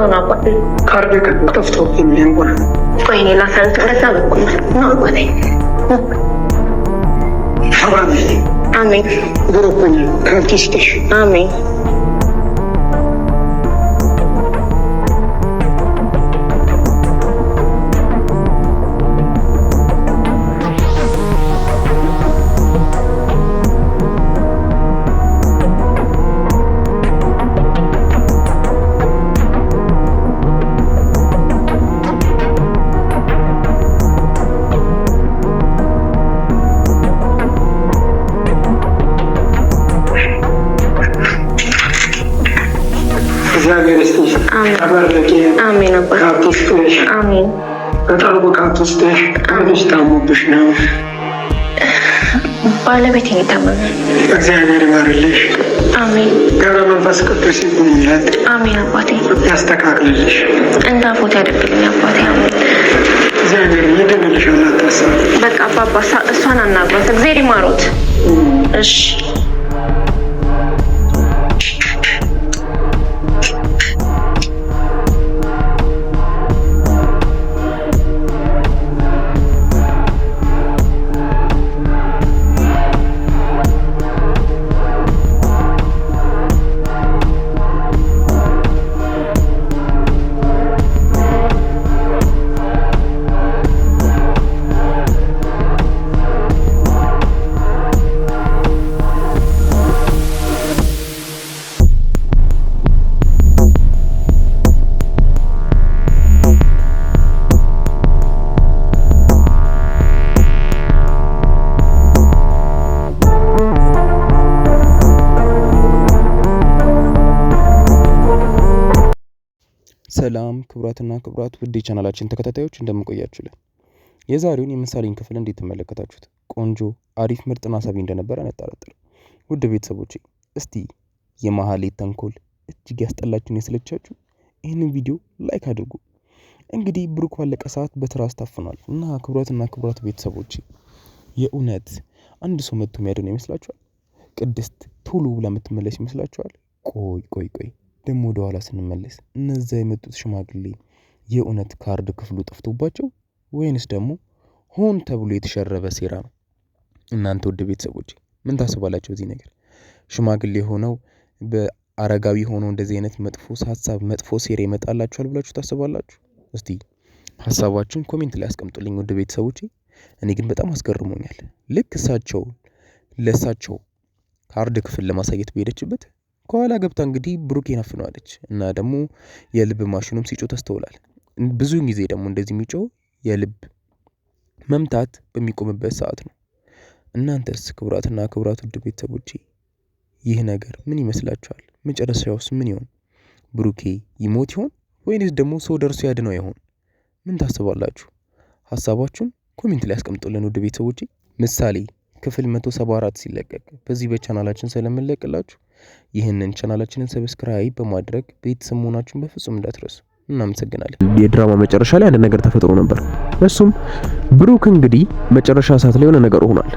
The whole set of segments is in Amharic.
አድርገው ነው አባቴ? ካርድ ጠፍቶብኝ ነው። ቆይ እኔ ላሳልፍ። እንደዛ በኩል ነው አባቴ። አሜን። ብሩክኝ ካርድ ስጥሽ። አሜን። እግዚአብሔር ይስጥሽ። ተባረኪ። አሜን አባ። ካርድ ስጥሽ። አሜን። በጣም ካርድ ስጥሽ። አንቺ ታሞብሽ ነው። ባለቤቴ ነው ታመመ። እግዚአብሔር ይማርልሽ። አሜን። ገብረ መንፈስ ቅዱስ ይሁንለት። አሜን አባቴ። ያስተካክልልሽ። እንዳፎት ያደርግልኝ አባቴ። አሜን። እግዚአብሔር ይድንልሻል። አታስቢ። በቃ አባባ እሷን አናግሯት። እግዚአብሔር ይማሮት። እሺ ሰላም ክቡራትና ክቡራት ውድ የቻናላችን ተከታታዮች እንደምንቆያችሁልን የዛሬውን የምሳሌን ክፍል እንዴት ተመለከታችሁት? ቆንጆ አሪፍ ምርጥና ሳቢ እንደነበረ አንጠራጠርም። ውድ ቤተሰቦቼ እስቲ የማህሌት ተንኮል እጅግ ያስጠላችሁን የሰለቻችሁ ይህንን ቪዲዮ ላይክ አድርጉ። እንግዲህ ብሩክ ባለቀ ሰዓት በትራስ ታፍኗል እና ክቡራትና ክቡራት ቤተሰቦቼ የእውነት አንድ ሰው መጥቶ የሚያድነው ይመስላችኋል? ቅድስት ቶሎ ብላ የምትመለስ ይመስላችኋል? ቆይ ደግሞ ወደ ኋላ ስንመለስ እነዛ የመጡት ሽማግሌ የእውነት ካርድ ክፍሉ ጠፍቶባቸው ወይንስ ደግሞ ሆን ተብሎ የተሸረበ ሴራ ነው? እናንተ ውድ ቤተሰቦች ምን ታስባላችሁ? እዚህ ነገር ሽማግሌ ሆነው በአረጋዊ ሆነው እንደዚህ አይነት መጥፎ ሐሳብ መጥፎ ሴራ ይመጣላችኋል ብላችሁ ታስባላችሁ? እስቲ ሐሳባችሁን ኮሜንት ላይ አስቀምጡልኝ ውድ ቤተሰቦች። እኔ ግን በጣም አስገርሞኛል። ልክ ለእሳቸው ካርድ ክፍል ለማሳየት በሄደችበት ከኋላ ገብታ እንግዲህ ብሩኬን አፍነዋለች እና ደግሞ የልብ ማሽኑም ሲጮህ ተስተውሏል። ብዙውን ጊዜ ደግሞ እንደዚህ የሚጮህ የልብ መምታት በሚቆምበት ሰዓት ነው። እናንተስ ክቡራትና ክቡራት ውድ ቤተሰቦቼ ይህ ነገር ምን ይመስላችኋል? መጨረሻውስ ምን ይሆን? ብሩኬ ይሞት ይሆን ወይንስ ደግሞ ሰው ደርሶ ያድነው ይሆን? ምን ታስባላችሁ? ሐሳባችሁን ኮሜንት ላይ አስቀምጡልን ውድ ቤተሰቦቼ። ምሳሌ ክፍል 174 ሲለቀቅ በዚህ በቻናላችን ስለምንለቅላችሁ ይህንን ቻናላችንን ሰብስክራይብ በማድረግ ቤተሰብ መሆናችሁን በፍጹም እንዳትረሱ። እናመሰግናለን። የድራማ መጨረሻ ላይ አንድ ነገር ተፈጥሮ ነበር። እሱም ብሩክ እንግዲህ መጨረሻ ሰዓት ላይ የሆነ ነገር ሆኗል።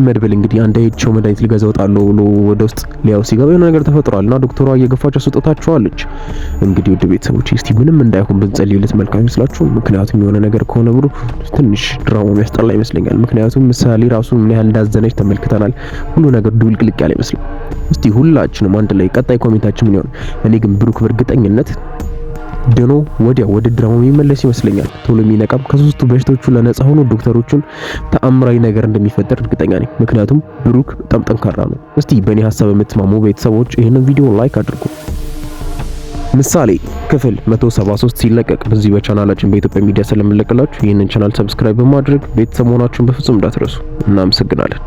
መድብል እንግዲህ አንድ አይቼው መድኃኒት ልገዛ እወጣለሁ ብሎ ወደ ውስጥ ሊያው ሲገባ የሆነ ነገር ተፈጥሯልና ዶክተሯ እየገፋች አስወጣታቸዋለች። እንግዲህ ውድ ቤተሰቦች እስቲ ምንም እንዳይሆን ብንጸልይለት መልካም ይመስላችሁ። ምክንያቱም የሆነ ነገር ከሆነ ብሎ ትንሽ ድራማው የሚያስጠላ ይመስለኛል። ምክንያቱም ምሳሌ ራሱ ምን ያህል እንዳዘነች ተመልክተናል። ሁሉ ነገር ድብልቅልቅ ያለ ይመስላል። እስቲ ሁላችንም አንድ ላይ ቀጣይ ኮሜንታችን ምን ይሆን? እኔ ግን ብሩክ በእርግጠኝነት ደኖ ወዲያው ወደ ድራማው የሚመለስ ይመስለኛል። ቶሎ የሚነቃም ከሶስቱ በሽታዎቹ ለነጻ ሆኖ ዶክተሮቹን ተአምራዊ ነገር እንደሚፈጠር እርግጠኛ ነኝ። ምክንያቱም ብሩክ በጣም ጠንካራ ነው። እስቲ በእኔ ሐሳብ የምትስማሙ ቤተሰቦች ይህንን ቪዲዮ ላይክ አድርጉ። ምሳሌ ክፍል 173 ሲለቀቅ በዚህ በቻናላችን በኢትዮጵያ ሚዲያ ስለምንለቅላችሁ ይህንን ቻናል ሰብስክራይብ በማድረግ ቤተሰብ መሆናችሁን በፍጹም እንዳትረሱ። እናመሰግናለን።